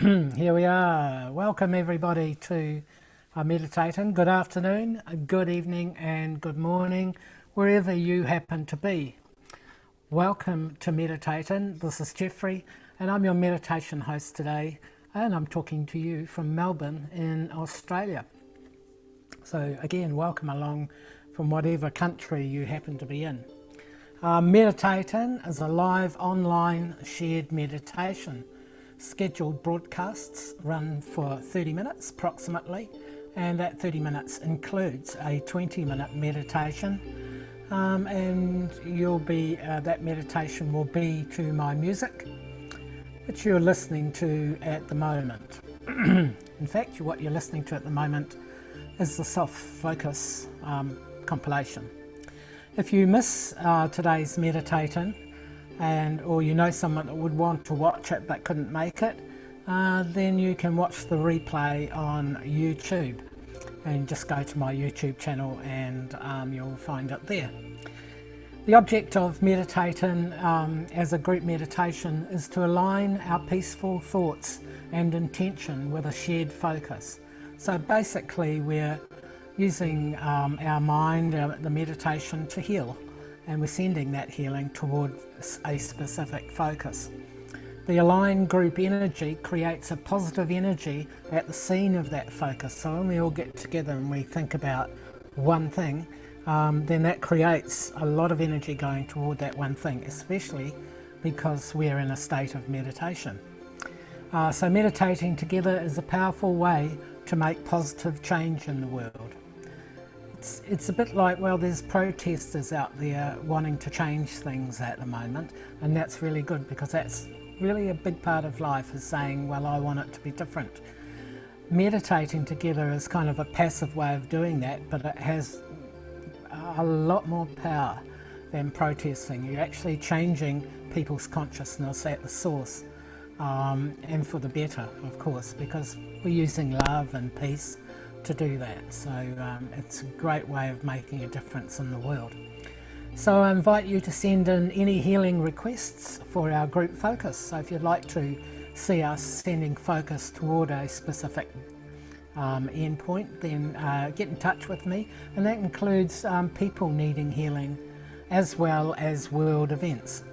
Here we are. Welcome everybody to Meditating. Good afternoon, good evening and good morning, wherever you happen to be. Welcome to Meditating. This is Jeffrey and I'm your meditation host today, and I'm talking to you from Melbourne in Australia. So again, welcome along from whatever country you happen to be in. Meditating is a live online shared meditation. Scheduled broadcasts run for 30 minutes approximately, and that 30 minutes includes a 20-minute meditation, and that meditation will be to my music, which you're listening to at the moment. In fact, what you're listening to at the moment is the Soft Focus compilation. If you miss today's meditating, or you know someone that would want to watch it but couldn't make it, then you can watch the replay on YouTube, and just go to my YouTube channel and you'll find it there. The object of meditating as a group meditation is to align our peaceful thoughts and intention with a shared focus. So basically we're using our mind, the meditation, to heal, and we're sending that healing towards a specific focus. The aligned group energy creates a positive energy at the scene of that focus. So when we all get together and we think about one thing, then that creates a lot of energy going toward that one thing, especially because we're in a state of meditation. So meditating together is a powerful way to make positive change in the world. It's a bit like, well, there's protesters out there wanting to change things at the moment, and that's really good, because that's really a big part of life, is saying, well, I want it to be different. Meditating together is kind of a passive way of doing that, but it has a lot more power than protesting. You're actually changing people's consciousness at the source, and for the better, of course, because we're using love and peace to do that. So it's a great way of making a difference in the world. So I invite you to send in any healing requests for our group focus. So if you'd like to see us sending focus toward a specific endpoint, then get in touch with me, and that includes people needing healing as well as world events.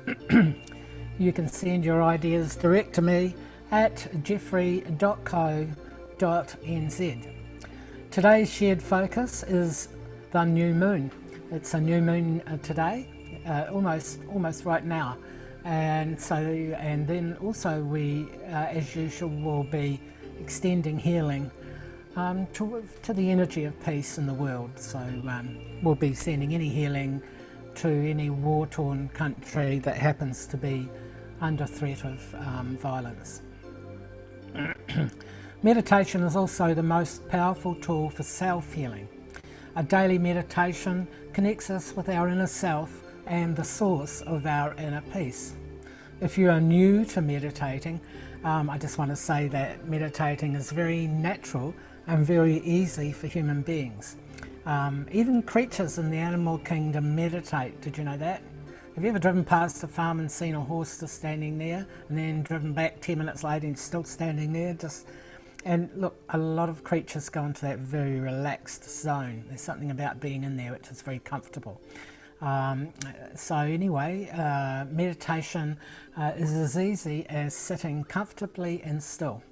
You can send your ideas direct to me at jeffrey.co.nz. Today's shared focus is the new moon. It's a new moon today, almost right now, and then also we, as usual, will be extending healing to the energy of peace in the world. So we'll be sending any healing to any war-torn country that happens to be under threat of violence. Meditation is also the most powerful tool for self-healing. A daily meditation connects us with our inner self and the source of our inner peace. If you are new to meditating, I just want to say that meditating is very natural and very easy for human beings. Even creatures in the animal kingdom meditate. Did you know that? Have you ever driven past a farm and seen a horse just standing there, and then driven back 10 minutes later and still standing there? And look, a lot of creatures go into that very relaxed zone. There's something about being in there which is very comfortable. So anyway, meditation is as easy as sitting comfortably and still.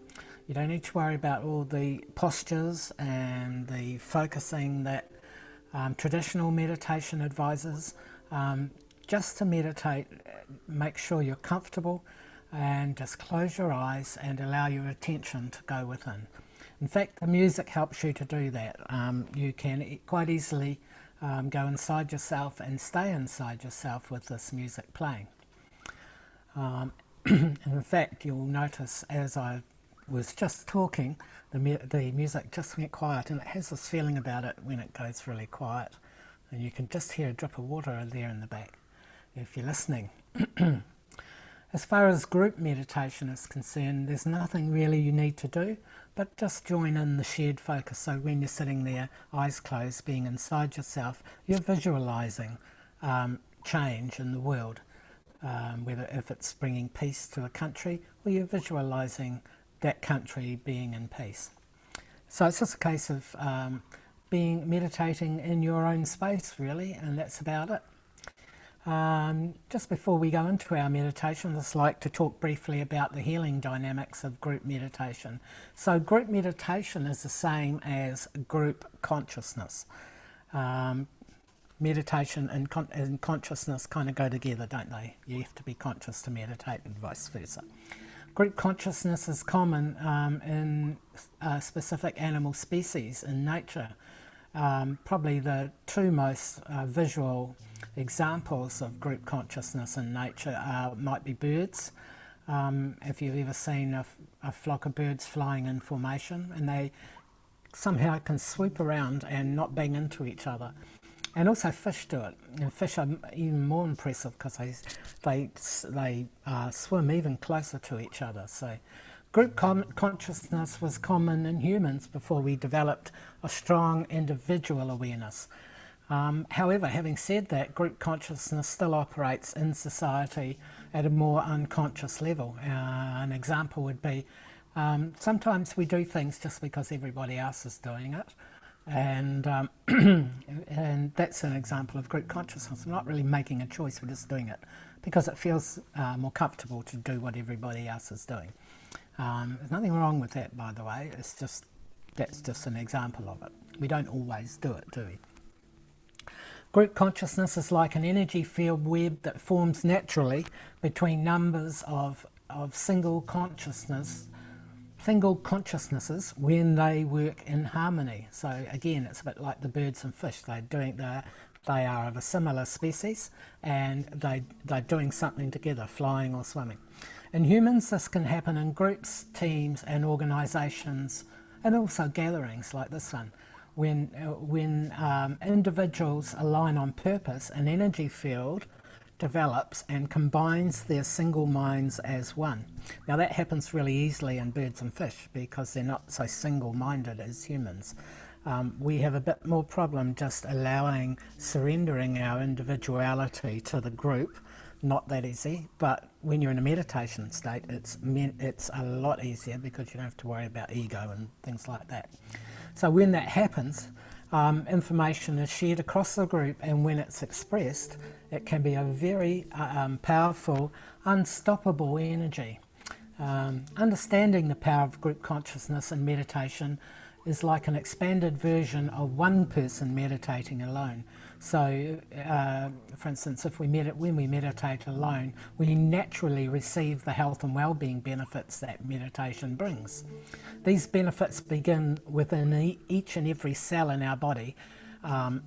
You don't need to worry about all the postures and the focusing that traditional meditation advises. Just to meditate, make sure you're comfortable, and just close your eyes and allow your attention to go within. In fact, the music helps you to do that. You can quite easily go inside yourself and stay inside yourself with this music playing. In fact, you'll notice as I was just talking, the music just went quiet, and it has this feeling about it when it goes really quiet, and you can just hear a drip of water there in the back if you're listening. As far as group meditation is concerned, there's nothing really you need to do, but just join in the shared focus. So when you're sitting there, eyes closed, being inside yourself, you're visualizing change in the world, whether if it's bringing peace to a country, or you're visualizing that country being in peace. So it's just a case of meditating in your own space, really, and that's about it. Just before we go into our meditation, I'd just like to talk briefly about the healing dynamics of group meditation. So group meditation is the same as group consciousness. Meditation and consciousness kind of go together, don't they? You have to be conscious to meditate and vice versa. Group consciousness is common in specific animal species in nature. Probably the two most visual examples of group consciousness in nature might be birds. If you've ever seen a flock of birds flying in formation, and they somehow can swoop around and not bang into each other. And also fish do it, and fish are even more impressive because they swim even closer to each other. So group consciousness was common in humans before we developed a strong individual awareness. However, having said that, group consciousness still operates in society at a more unconscious level. An example would be sometimes we do things just because everybody else is doing it. And that's an example of group consciousness. We're not really making a choice, we're just doing it because it feels more comfortable to do what everybody else is doing. There's nothing wrong with that, by the way. That's just an example of it. We don't always do it, do we? Group consciousness is like an energy field web that forms naturally between numbers of single consciousnesses when they work in harmony. So again, it's a bit like the birds and fish. They are of a similar species, and they're doing something together, flying or swimming. In humans, this can happen in groups, teams, and organisations, and also gatherings like this one. When individuals align on purpose, an energy field develops and combines their single minds as one. Now that happens really easily in birds and fish because they're not so single-minded as humans. We have a bit more problem just surrendering our individuality to the group. Not that easy, but when you're in a meditation state, it's a lot easier because you don't have to worry about ego and things like that. So when that happens, information is shared across the group, and when it's expressed, it can be a very powerful, unstoppable energy. Understanding the power of group consciousness in meditation is like an expanded version of one person meditating alone. So, for instance, when we meditate alone, we naturally receive the health and well-being benefits that meditation brings. These benefits begin within each and every cell in our body. And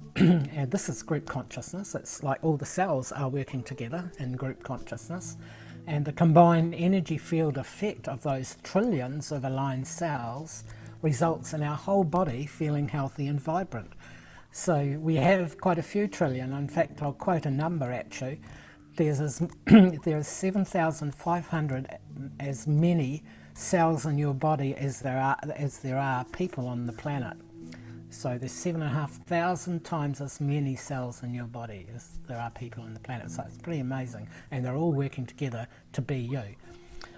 this is group consciousness. It's like all the cells are working together in group consciousness, and the combined energy field effect of those trillions of aligned cells results in our whole body feeling healthy and vibrant. So we have quite a few trillion. In fact, I'll quote a number at you. There's 7,500 as many cells in your body as there are people on the planet. So there's 7,500 times as many cells in your body as there are people on the planet. So it's pretty amazing, and they're all working together to be you.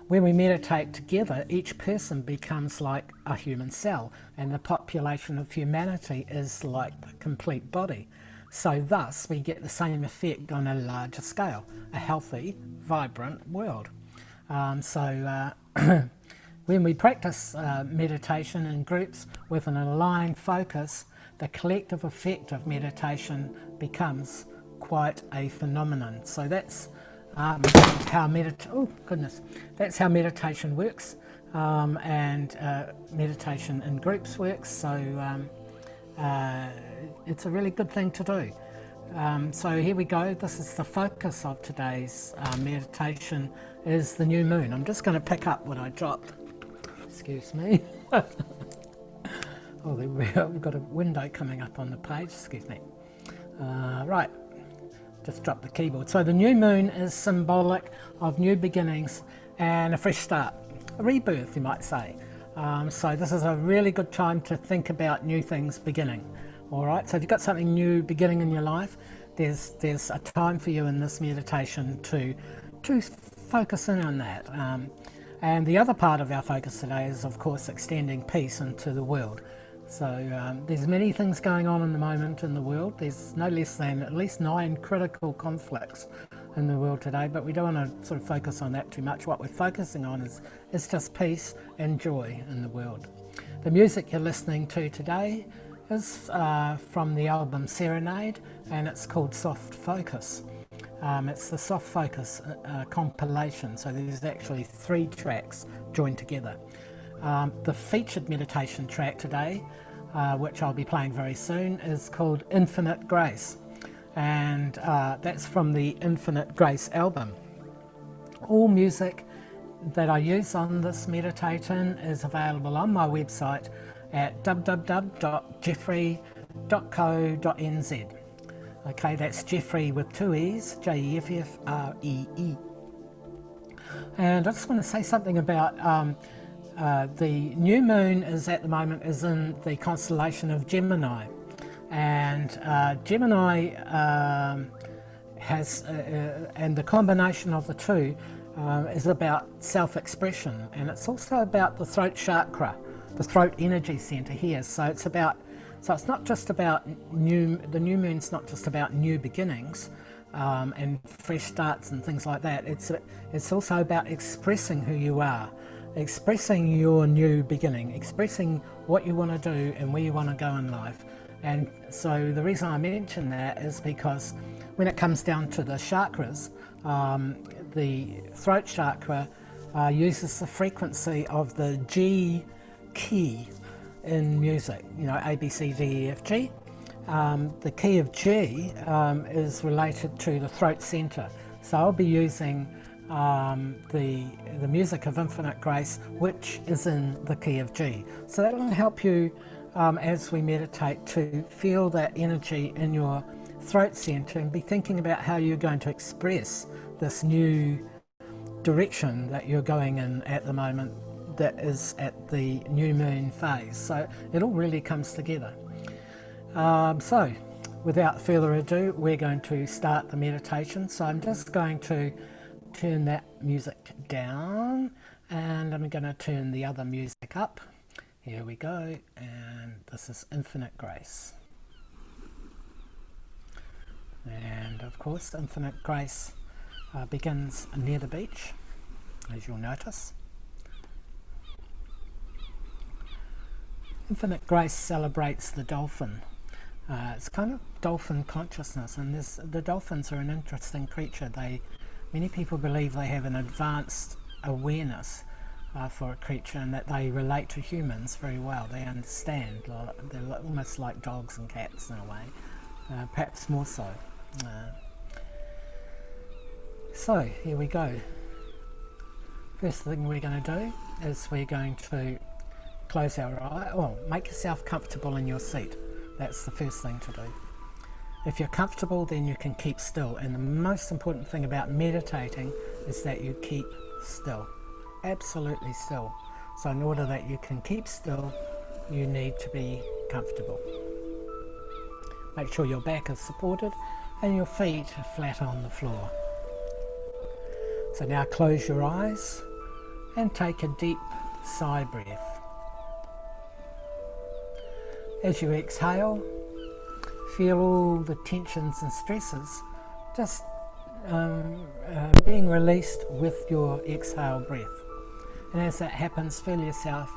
When we meditate together, each person becomes like a human cell, and the population of humanity is like the complete body. So thus we get the same effect on a larger scale, a healthy, vibrant world. When we practice meditation in groups with an aligned focus, the collective effect of meditation becomes quite a phenomenon. So that's how meditation works, and meditation in groups works. So it's a really good thing to do. So here we go. This is the focus of today's meditation, is the new moon. I'm just going to pick up what I dropped. Excuse me. Oh, we've got a window coming up on the page. Excuse me. Right. Just dropped the keyboard. So the new moon is symbolic of new beginnings and a fresh start, a rebirth, you might say. So this is a really good time to think about new things beginning. All right. So if you've got something new beginning in your life, there's a time for you in this meditation to focus in on that. And the other part of our focus today is, of course, extending peace into the world. So there's many things going on in the moment in the world. There's no less than at least 9 critical conflicts in the world today, but we don't want to sort of focus on that too much. What we're focusing on is just peace and joy in the world. The music you're listening to today is from the album Serenade, and it's called Soft Focus. It's the Soft Focus compilation, so there's actually 3 tracks joined together. The featured meditation track today, which I'll be playing very soon, is called Infinite Grace, and that's from the Infinite Grace album. All music that I use on this meditation is available on my website at www.jeffrey.co.nz. Okay, that's Jeffrey with 2 E's, Jeffree. And I just want to say something about the new moon is at the moment is in the constellation of Gemini, and Gemini has and the combination of the two is about self-expression, and it's also about the throat chakra, the throat energy center here. So it's not just about the new moon's not just about new beginnings and fresh starts and things like that. It's also about expressing who you are, expressing your new beginning, expressing what you want to do and where you want to go in life. And so the reason I mention that is because when it comes down to the chakras, the throat chakra uses the frequency of the G key in music, you know, A, B, C, D, E, F, G. The key of G is related to the throat center. So I'll be using the music of Infinite Grace, which is in the key of G. So that will help you as we meditate to feel that energy in your throat center and be thinking about how you're going to express this new direction that you're going in at the moment, that is at the new moon phase. So it all really comes together. So without further ado, we're going to start the meditation. So I'm just going to turn that music down, and I'm going to turn the other music up. Here we go, and this is Infinite Grace. And of course, Infinite Grace begins near the beach, as you'll notice. Infinite Grace celebrates the dolphin. It's kind of dolphin consciousness, and the dolphins are an interesting creature. Many people believe they have an advanced awareness for a creature, and that they relate to humans very well. They understand. They're almost like dogs and cats in a way, perhaps more so. So here we go. First thing we're going to do is we're going to close our eye, or make yourself comfortable in your seat. That's the first thing to do. If you're comfortable, then you can keep still. And the most important thing about meditating is that you keep still, absolutely still. So in order that you can keep still, you need to be comfortable. Make sure your back is supported and your feet are flat on the floor. So now close your eyes and take a deep sigh breath. As you exhale, feel all the tensions and stresses just being released with your exhale breath. And as that happens, feel yourself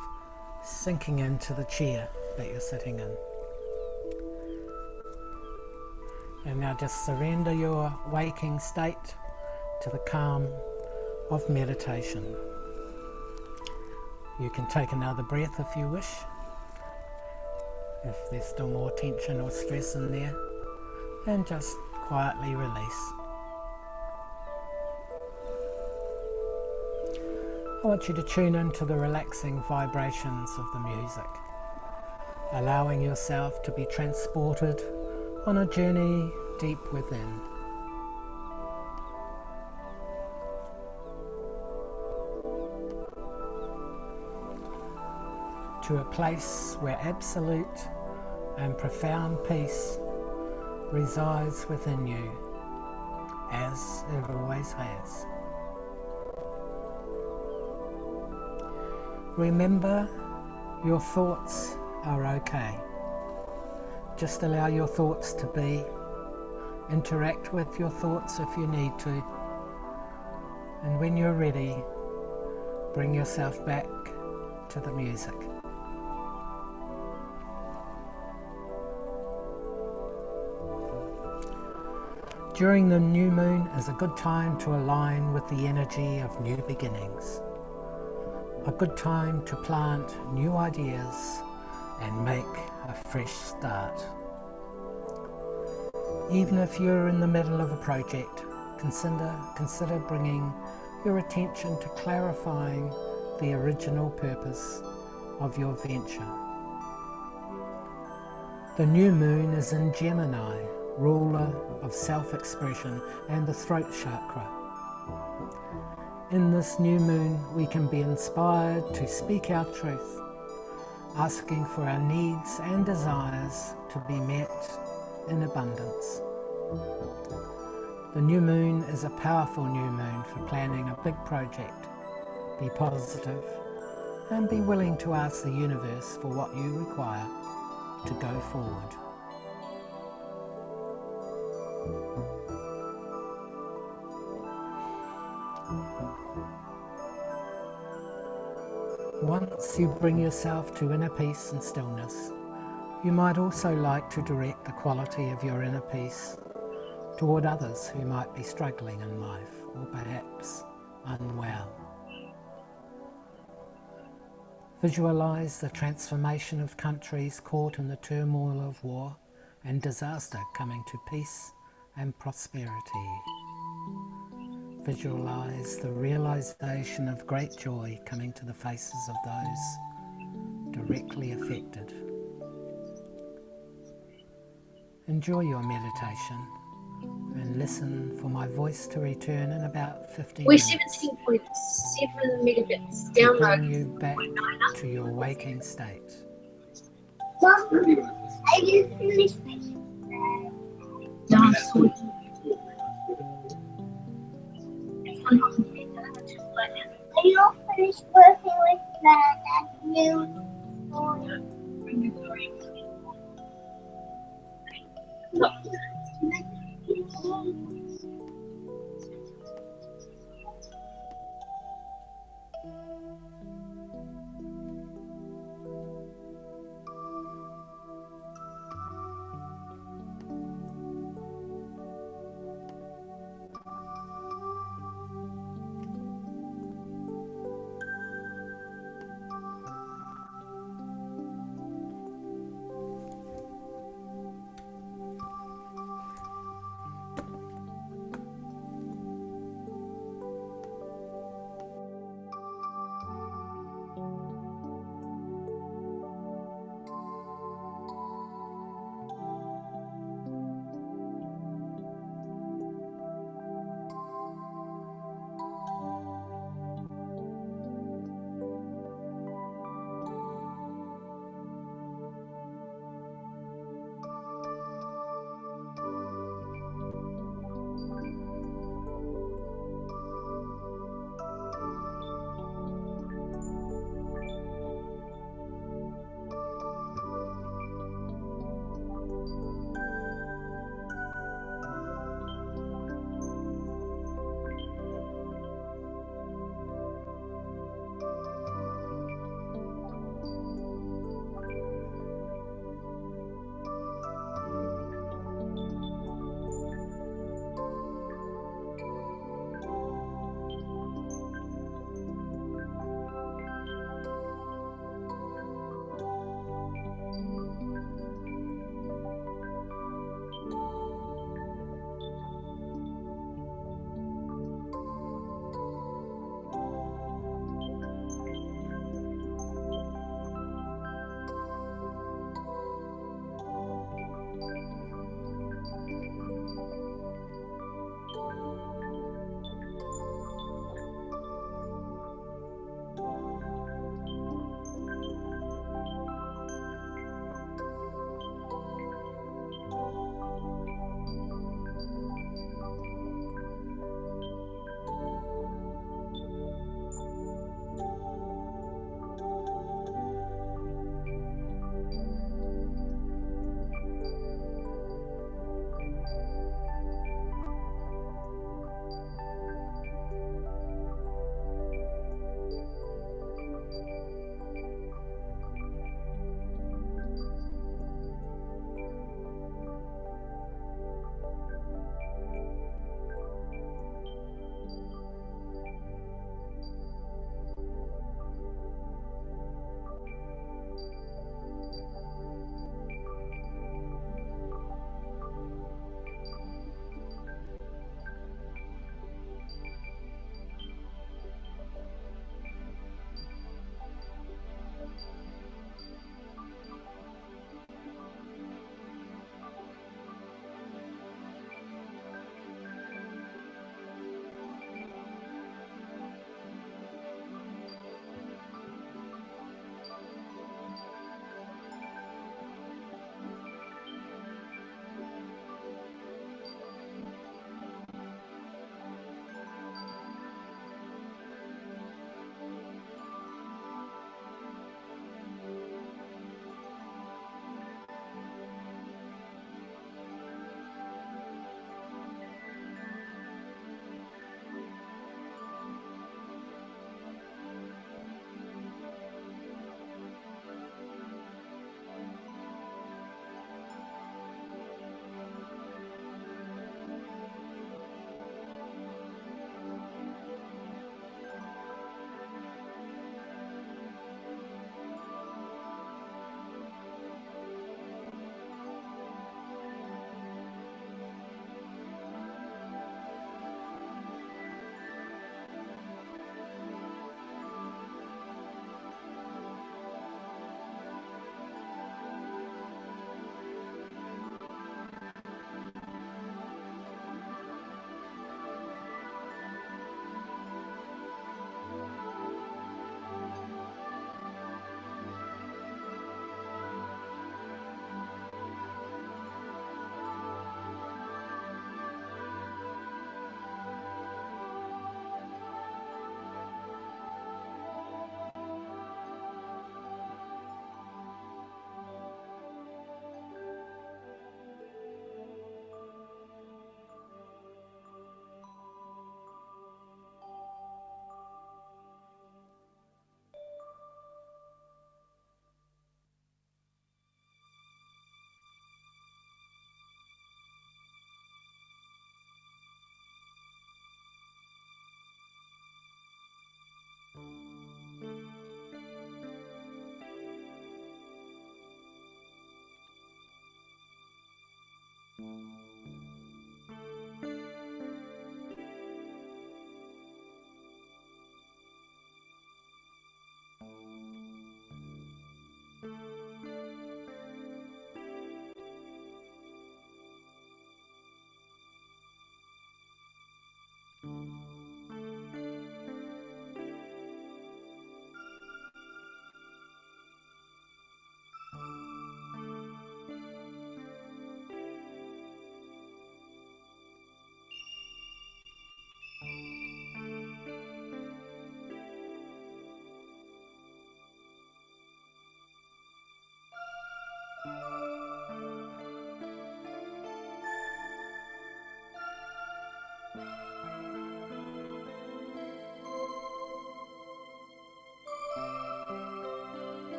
sinking into the chair that you're sitting in. And now just surrender your waking state to the calm of meditation. You can take another breath if you wish, if there's still more tension or stress in there, and just quietly release. I want you to tune into the relaxing vibrations of the music, allowing yourself to be transported on a journey deep within. To a place where absolute and profound peace resides within you, as it always has. Remember, your thoughts are okay. Just allow your thoughts to be. Interact with your thoughts if you need to. And when you're ready, bring yourself back to the music. During the new moon is a good time to align with the energy of new beginnings. A good time to plant new ideas and make a fresh start. Even if you're in the middle of a project, consider bringing your attention to clarifying the original purpose of your venture. The new moon is in Gemini, ruler of self-expression and the throat chakra. In this new moon, we can be inspired to speak our truth, asking for our needs and desires to be met in abundance. The new moon is a powerful new moon for planning a big project. Be positive and be willing to ask the universe for what you require to go forward. Once you bring yourself to inner peace and stillness, you might also like to direct the quality of your inner peace toward others who might be struggling in life or perhaps unwell. Visualize the transformation of countries caught in the turmoil of war and disaster coming to peace and prosperity. Visualize the realization of great joy coming to the faces of those directly affected. Enjoy your meditation and listen for my voice to return in about 15 minutes. We're 17.7 megabits To download. bring you back to your waking state. Mom, I just finished No, so Are you all finished working with that new toy?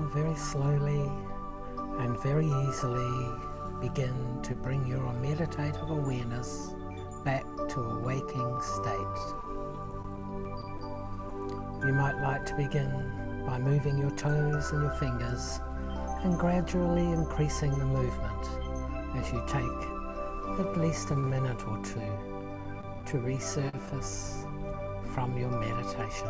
very slowly and very easily begin to bring your meditative awareness back to a waking state. You might like to begin by moving your toes and your fingers and gradually increasing the movement as you take at least a minute or two to resurface from your meditation.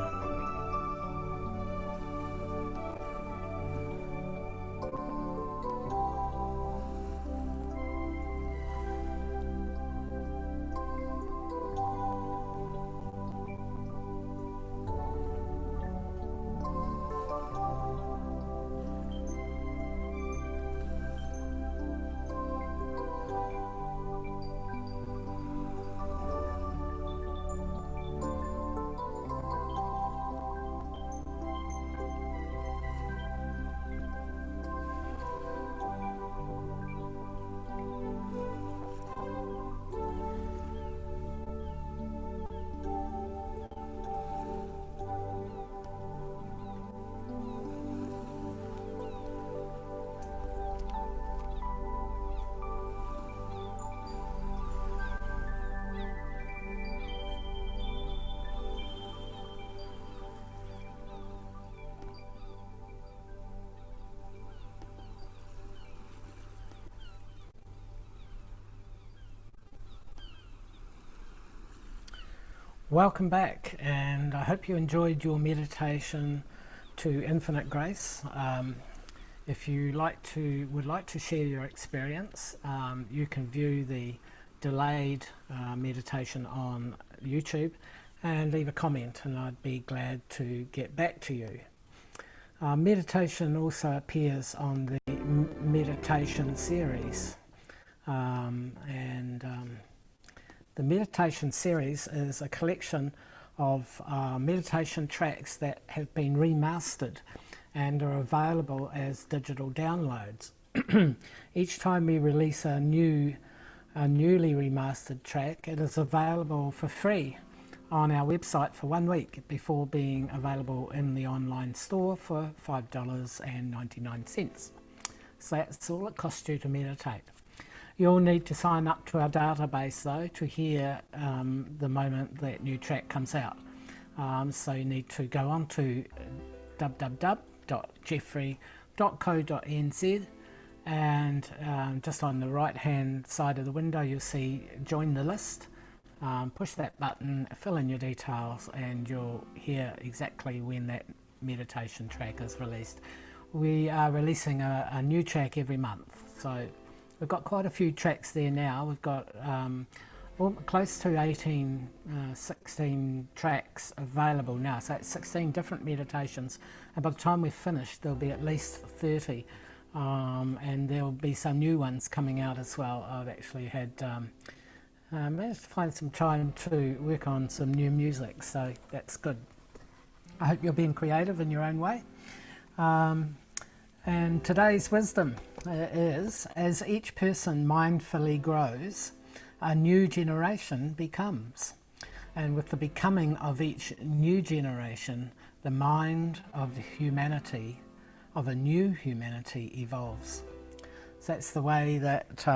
Welcome back, and I hope you enjoyed your meditation to Infinite Grace. If you would like to share your experience, you can view the delayed meditation on YouTube and leave a comment, and I'd be glad to get back to you. Meditation also appears on the meditation series, the meditation series is a collection of meditation tracks that have been remastered and are available as digital downloads. Each time we release a newly remastered track, it is available for free on our website for 1 week before being available in the online store for $5.99. So that's all it costs you to meditate. You'll need to sign up to our database though to hear the moment that new track comes out. So you need to go on to www.jeffrey.co.nz, and just on the right hand side of the window you'll see join the list. Push that button, fill in your details, and you'll hear exactly when that meditation track is released. We are releasing a new track every month, so we've got quite a few tracks there now. We've got close to 16 tracks available now. So it's 16 different meditations. And by the time we've finished, there'll be at least 30. And there'll be some new ones coming out as well. I've actually had managed to find some time to work on some new music. So that's good. I hope you're being creative in your own way. And today's wisdom is, as each person mindfully grows, a new generation becomes. And with the becoming of each new generation, the mind of humanity, of a new humanity, evolves. So that's the way that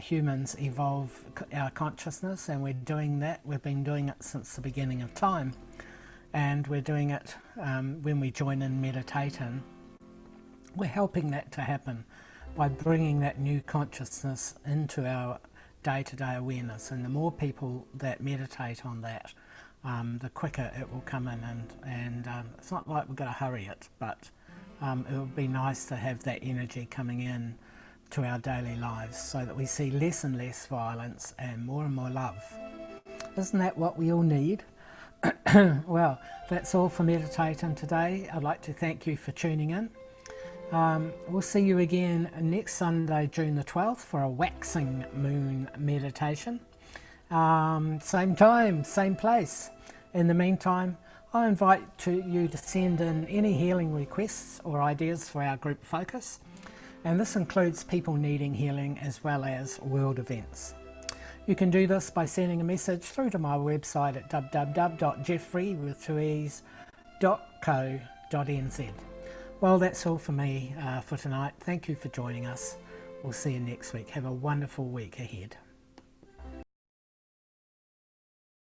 humans evolve our consciousness, and we're doing that. We've been doing it since the beginning of time. And we're doing it when we join in meditating. We're helping that to happen by bringing that new consciousness into our day-to-day awareness, and the more people that meditate on that, the quicker it will come in, and it's not like we've got to hurry it, but it would be nice to have that energy coming in to our daily lives so that we see less and less violence and more love. Isn't that what we all need? Well, that's all for meditating today. I'd like to thank you for tuning in. We'll see you again next Sunday, June the 12th, for a waxing moon meditation. Same time, same place. In the meantime, I invite you to send in any healing requests or ideas for our group focus, and this includes people needing healing as well as world events. You can do this by sending a message through to my website at www.jeffrey.co.nz. Well, that's all for me for tonight. Thank you for joining us. We'll see you next week. Have a wonderful week ahead.